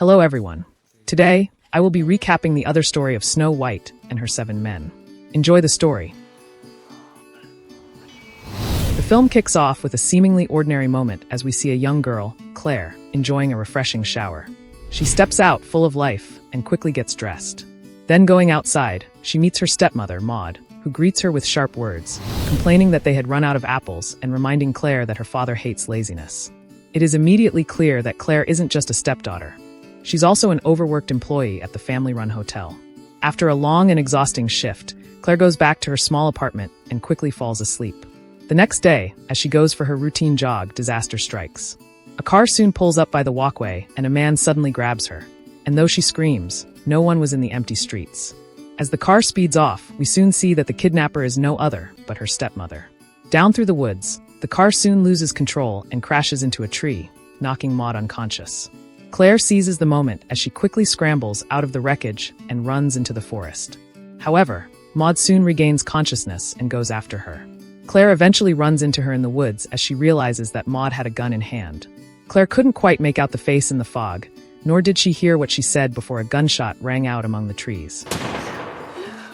Hello everyone. Today, I will be recapping the other story of Snow White and her 7 men. Enjoy the story. The film kicks off with a seemingly ordinary moment as we see a young girl, Claire, enjoying a refreshing shower. She steps out full of life and quickly gets dressed. Then going outside, she meets her stepmother, Maud, who greets her with sharp words, complaining that they had run out of apples and reminding Claire that her father hates laziness. It is immediately clear that Claire isn't just a stepdaughter. She's also an overworked employee at the family-run hotel. After a long and exhausting shift, Claire goes back to her small apartment and quickly falls asleep. The next day, as she goes for her routine jog, disaster strikes. A car soon pulls up by the walkway and a man suddenly grabs her. And though she screams, no one was in the empty streets. As the car speeds off, we soon see that the kidnapper is no other but her stepmother. Down through the woods, the car soon loses control and crashes into a tree, knocking Maud unconscious. Claire seizes the moment as she quickly scrambles out of the wreckage and runs into the forest. However, Maud soon regains consciousness and goes after her. Claire eventually runs into her in the woods as she realizes that Maud had a gun in hand. Claire couldn't quite make out the face in the fog, nor did she hear what she said before a gunshot rang out among the trees.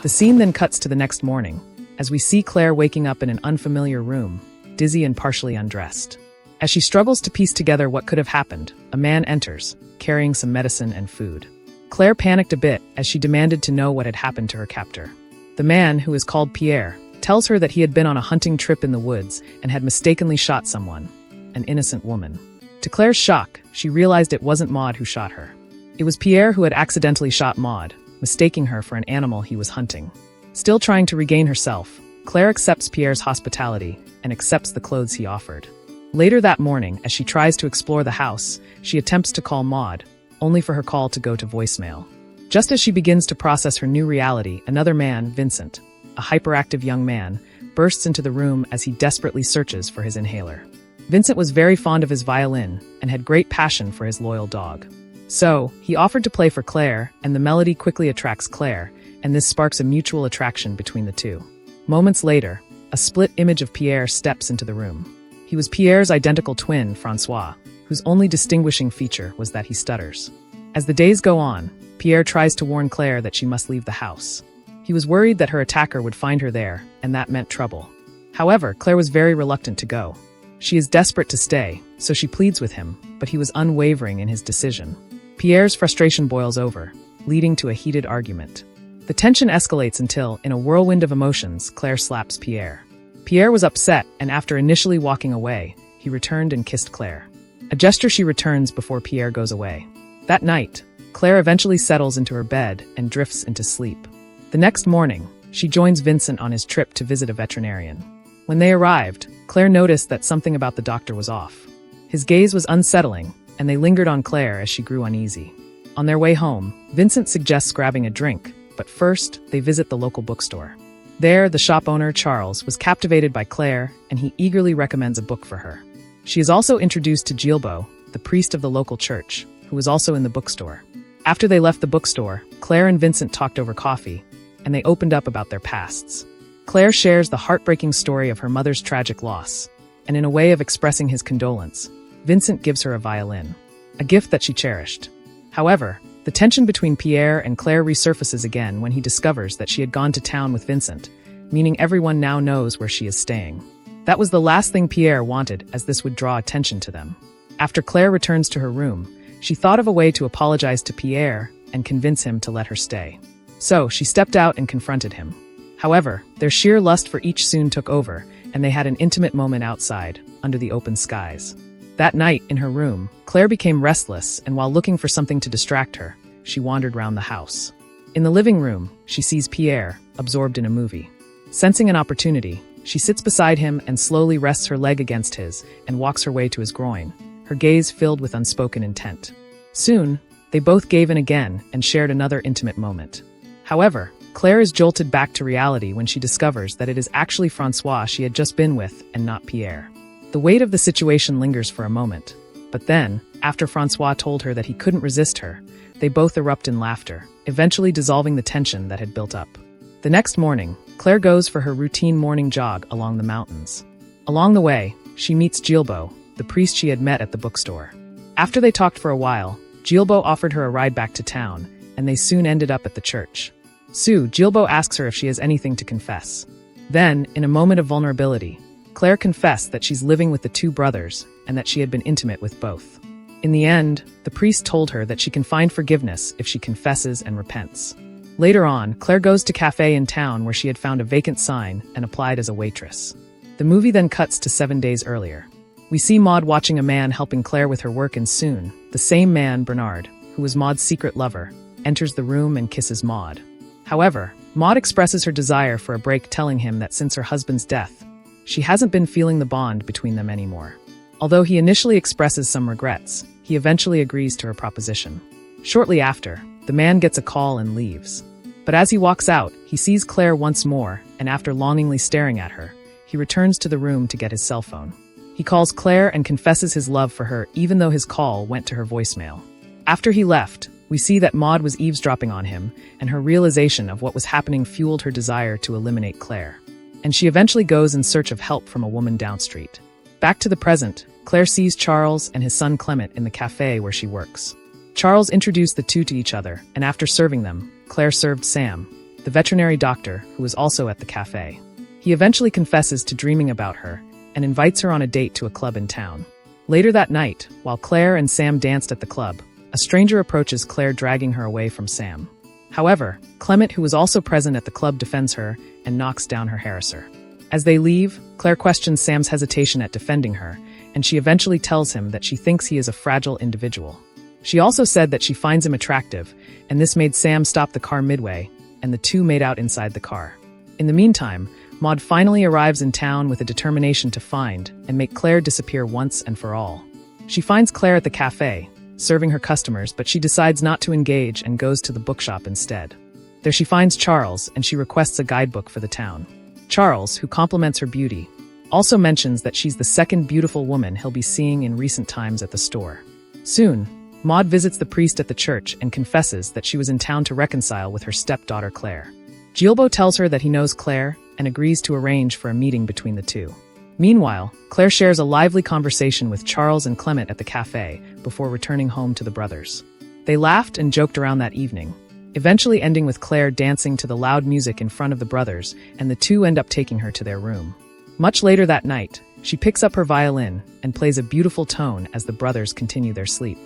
The scene then cuts to the next morning, as we see Claire waking up in an unfamiliar room, dizzy and partially undressed. As she struggles to piece together what could have happened, a man enters, carrying some medicine and food. Claire panicked a bit as she demanded to know what had happened to her captor. The man, who is called Pierre, tells her that he had been on a hunting trip in the woods and had mistakenly shot someone, an innocent woman. To Claire's shock, she realized it wasn't Maud who shot her. It was Pierre who had accidentally shot Maud, mistaking her for an animal he was hunting. Still trying to regain herself, Claire accepts Pierre's hospitality and accepts the clothes he offered. Later that morning, as she tries to explore the house, she attempts to call Maud, only for her call to go to voicemail. Just as she begins to process her new reality, another man, Vincent, a hyperactive young man, bursts into the room as he desperately searches for his inhaler. Vincent was very fond of his violin and had great passion for his loyal dog. So, he offered to play for Claire, and the melody quickly attracts Claire, and this sparks a mutual attraction between the two. Moments later, a split image of Pierre steps into the room. He was Pierre's identical twin, Francois, whose only distinguishing feature was that he stutters. As the days go on, Pierre tries to warn Claire that she must leave the house. He was worried that her attacker would find her there, and that meant trouble. However, Claire was very reluctant to go. She is desperate to stay, so she pleads with him, but he was unwavering in his decision. Pierre's frustration boils over, leading to a heated argument. The tension escalates until, in a whirlwind of emotions, Claire slaps Pierre. Pierre was upset, and after initially walking away, he returned and kissed Claire. A gesture she returns before Pierre goes away. That night, Claire eventually settles into her bed and drifts into sleep. The next morning, she joins Vincent on his trip to visit a veterinarian. When they arrived, Claire noticed that something about the doctor was off. His gaze was unsettling, and they lingered on Claire as she grew uneasy. On their way home, Vincent suggests grabbing a drink, but first, they visit the local bookstore. There, the shop owner, Charles, was captivated by Claire, and he eagerly recommends a book for her. She is also introduced to Gilbo, the priest of the local church, who was also in the bookstore. After they left the bookstore, Claire and Vincent talked over coffee, and they opened up about their pasts. Claire shares the heartbreaking story of her mother's tragic loss, and in a way of expressing his condolence, Vincent gives her a violin, a gift that she cherished. However, the tension between Pierre and Claire resurfaces again when he discovers that she had gone to town with Vincent, meaning everyone now knows where she is staying. That was the last thing Pierre wanted, as this would draw attention to them. After Claire returns to her room, she thought of a way to apologize to Pierre and convince him to let her stay. So, she stepped out and confronted him. However, their sheer lust for each soon took over, and they had an intimate moment outside, under the open skies. That night, in her room, Claire became restless, and while looking for something to distract her, she wandered round the house. In the living room, she sees Pierre, absorbed in a movie. Sensing an opportunity, she sits beside him and slowly rests her leg against his and walks her way to his groin, her gaze filled with unspoken intent. Soon, they both gave in again and shared another intimate moment. However, Claire is jolted back to reality when she discovers that it is actually Francois she had just been with and not Pierre. The weight of the situation lingers for a moment, but then, after Francois told her that he couldn't resist her, they both erupt in laughter, eventually dissolving the tension that had built up. The next morning, Claire goes for her routine morning jog along the mountains. Along the way, she meets Gilbo, the priest she had met at the bookstore. After they talked for a while, Gilbo offered her a ride back to town, and they soon ended up at the church. Gilbo asks her if she has anything to confess. Then, in a moment of vulnerability, Claire confessed that she's living with the two brothers and that she had been intimate with both. In the end, the priest told her that she can find forgiveness if she confesses and repents. Later on, Claire goes to a cafe in town where she had found a vacant sign and applied as a waitress. The movie then cuts to 7 days earlier. We see Maud watching a man helping Claire with her work, and soon, the same man, Bernard, who was Maud's secret lover, enters the room and kisses Maud. However, Maud expresses her desire for a break, telling him that since her husband's death, she hasn't been feeling the bond between them anymore. Although he initially expresses some regrets, he eventually agrees to her proposition. Shortly after, the man gets a call and leaves. But as he walks out, he sees Claire once more, and after longingly staring at her, he returns to the room to get his cell phone. He calls Claire and confesses his love for her, even though his call went to her voicemail. After he left, we see that Maud was eavesdropping on him, and her realization of what was happening fueled her desire to eliminate Claire. And she eventually goes in search of help from a woman downstreet. Back to the present, Claire sees Charles and his son Clement in the cafe where she works. Charles introduced the two to each other, and after serving them, Claire served Sam, the veterinary doctor who was also at the cafe. He eventually confesses to dreaming about her and invites her on a date to a club in town. Later that night, while Claire and Sam danced at the club, a stranger approaches Claire, dragging her away from Sam. However, Clement, who was also present at the club, defends her and knocks down her harasser. As they leave, Claire questions Sam's hesitation at defending her, and she eventually tells him that she thinks he is a fragile individual. She also said that she finds him attractive, and this made Sam stop the car midway, and the two made out inside the car. In the meantime, Maud finally arrives in town with a determination to find and make Claire disappear once and for all. She finds Claire at the cafe, serving her customers, but she decides not to engage and goes to the bookshop instead. There she finds Charles, and she requests a guidebook for the town. Charles, who compliments her beauty, also mentions that she's the second beautiful woman he'll be seeing in recent times at the store. Soon, Maud visits the priest at the church and confesses that she was in town to reconcile with her stepdaughter Claire. Gilbo tells her that he knows Claire and agrees to arrange for a meeting between the two. Meanwhile, Claire shares a lively conversation with Charles and Clement at the cafe before returning home to the brothers. They laughed and joked around that evening, eventually ending with Claire dancing to the loud music in front of the brothers, and the two end up taking her to their room. Much later that night, she picks up her violin and plays a beautiful tone as the brothers continue their sleep.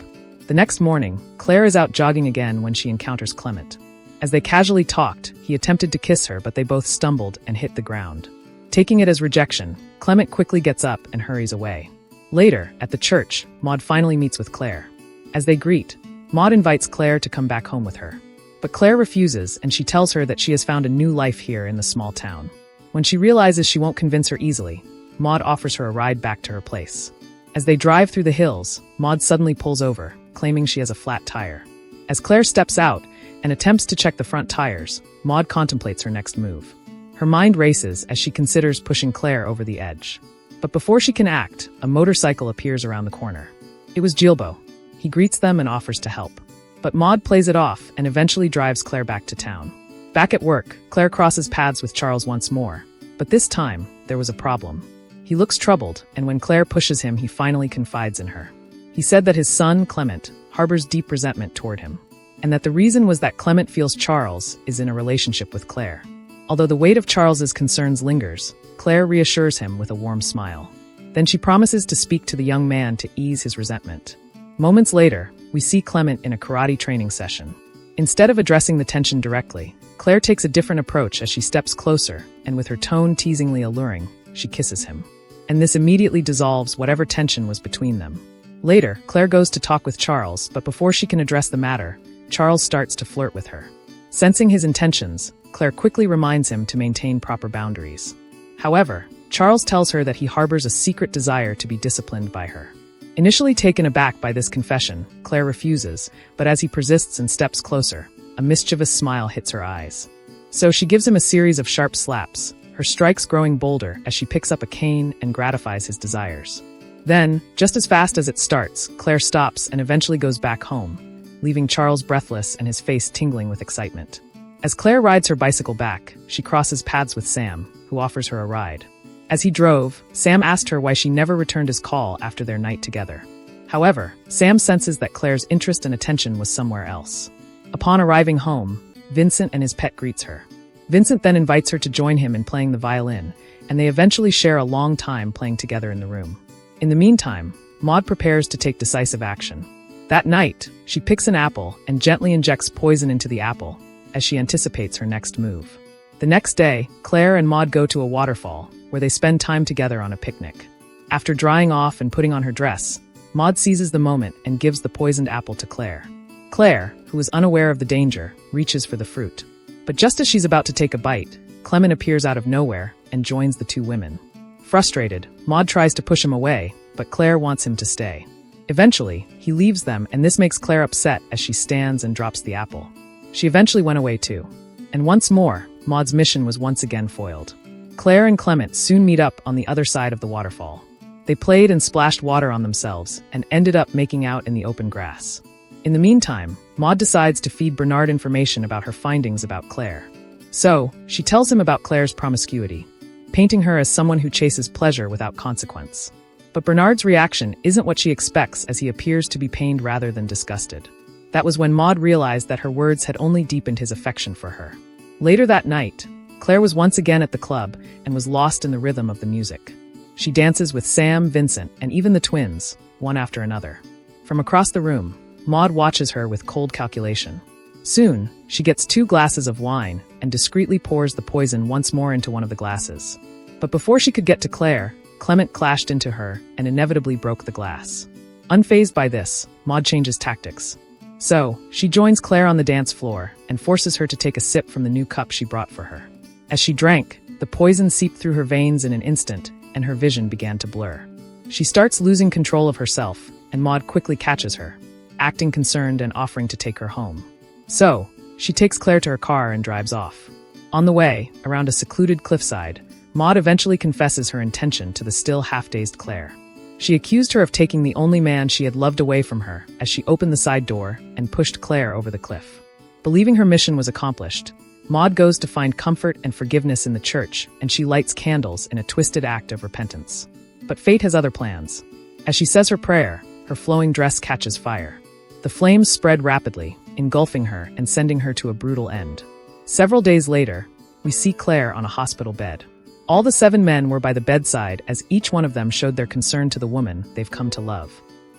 The next morning, Claire is out jogging again when she encounters Clement. As they casually talked, he attempted to kiss her, but they both stumbled and hit the ground. Taking it as rejection, Clement quickly gets up and hurries away. Later, at the church, Maud finally meets with Claire. As they greet, Maud invites Claire to come back home with her. But Claire refuses, and she tells her that she has found a new life here in the small town. When she realizes she won't convince her easily, Maud offers her a ride back to her place. As they drive through the hills, Maud suddenly pulls over, claiming she has a flat tire. As Claire steps out and attempts to check the front tires, Maud contemplates her next move. Her mind races as she considers pushing Claire over the edge. But before she can act, a motorcycle appears around the corner. It was Gilbo. He greets them and offers to help. But Maud plays it off and eventually drives Claire back to town. Back at work, Claire crosses paths with Charles once more. But this time, there was a problem. He looks troubled, and when Claire pushes him, he finally confides in her. He said that his son, Clement, harbors deep resentment toward him, and that the reason was that Clement feels Charles is in a relationship with Claire. Although the weight of Charles's concerns lingers, Claire reassures him with a warm smile. Then she promises to speak to the young man to ease his resentment. Moments later, we see Clement in a karate training session. Instead of addressing the tension directly, Claire takes a different approach as she steps closer, and with her tone teasingly alluring, she kisses him. And this immediately dissolves whatever tension was between them. Later, Claire goes to talk with Charles, but before she can address the matter, Charles starts to flirt with her. Sensing his intentions, Claire quickly reminds him to maintain proper boundaries. However, Charles tells her that he harbors a secret desire to be disciplined by her. Initially taken aback by this confession, Claire refuses, but as he persists and steps closer, a mischievous smile hits her eyes. So she gives him a series of sharp slaps, her strikes growing bolder as she picks up a cane and gratifies his desires. Then, just as fast as it starts, Claire stops and eventually goes back home, leaving Charles breathless and his face tingling with excitement. As Claire rides her bicycle back, she crosses paths with Sam, who offers her a ride. As he drove, Sam asked her why she never returned his call after their night together. However, Sam senses that Claire's interest and attention was somewhere else. Upon arriving home, Vincent and his pet greets her. Vincent then invites her to join him in playing the violin, and they eventually share a long time playing together in the room. In the meantime, Maud prepares to take decisive action. That night, she picks an apple and gently injects poison into the apple, as she anticipates her next move. The next day, Claire and Maud go to a waterfall, where they spend time together on a picnic. After drying off and putting on her dress, Maud seizes the moment and gives the poisoned apple to Claire. Claire, who is unaware of the danger, reaches for the fruit. But just as she's about to take a bite, Clement appears out of nowhere and joins the two women. Frustrated, Maud tries to push him away, but Claire wants him to stay. Eventually, he leaves them, and this makes Claire upset as she stands and drops the apple. She eventually went away too. And once more, Maud's mission was once again foiled. Claire and Clement soon meet up on the other side of the waterfall. They played and splashed water on themselves and ended up making out in the open grass. In the meantime, Maud decides to feed Bernard information about her findings about Claire. So, she tells him about Claire's promiscuity, painting her as someone who chases pleasure without consequence. But Bernard's reaction isn't what she expects, as he appears to be pained rather than disgusted. That was when Maud realized that her words had only deepened his affection for her. Later that night, Claire was once again at the club and was lost in the rhythm of the music. She dances with Sam, Vincent, and even the twins, one after another. From across the room, Maud watches her with cold calculation. Soon, she gets 2 glasses of wine and discreetly pours the poison once more into one of the glasses. But before she could get to Claire, Clement clashed into her and inevitably broke the glass. Unfazed by this, Maud changes tactics. So, she joins Claire on the dance floor and forces her to take a sip from the new cup she brought for her. As she drank, the poison seeped through her veins in an instant, and her vision began to blur. She starts losing control of herself, and Maud quickly catches her, acting concerned and offering to take her home. So, she takes Claire to her car and drives off. On the way, around a secluded cliffside, Maud eventually confesses her intention to the still half-dazed Claire. She accused her of taking the only man she had loved away from her as she opened the side door and pushed Claire over the cliff. Believing her mission was accomplished, Maud goes to find comfort and forgiveness in the church, and she lights candles in a twisted act of repentance. But fate has other plans. As she says her prayer, her flowing dress catches fire. The flames spread rapidly, engulfing her and sending her to a brutal end. Several days later, we see Claire on a hospital bed. All the 7 men were by the bedside as each one of them showed their concern to the woman they've come to love.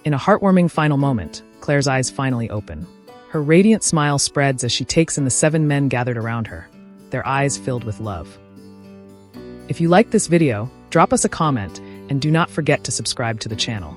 In a heartwarming final moment, Claire's eyes finally open. Her radiant smile spreads as she takes in the 7 men gathered around her, their eyes filled with love. If you liked this video, drop us a comment and do not forget to subscribe to the channel.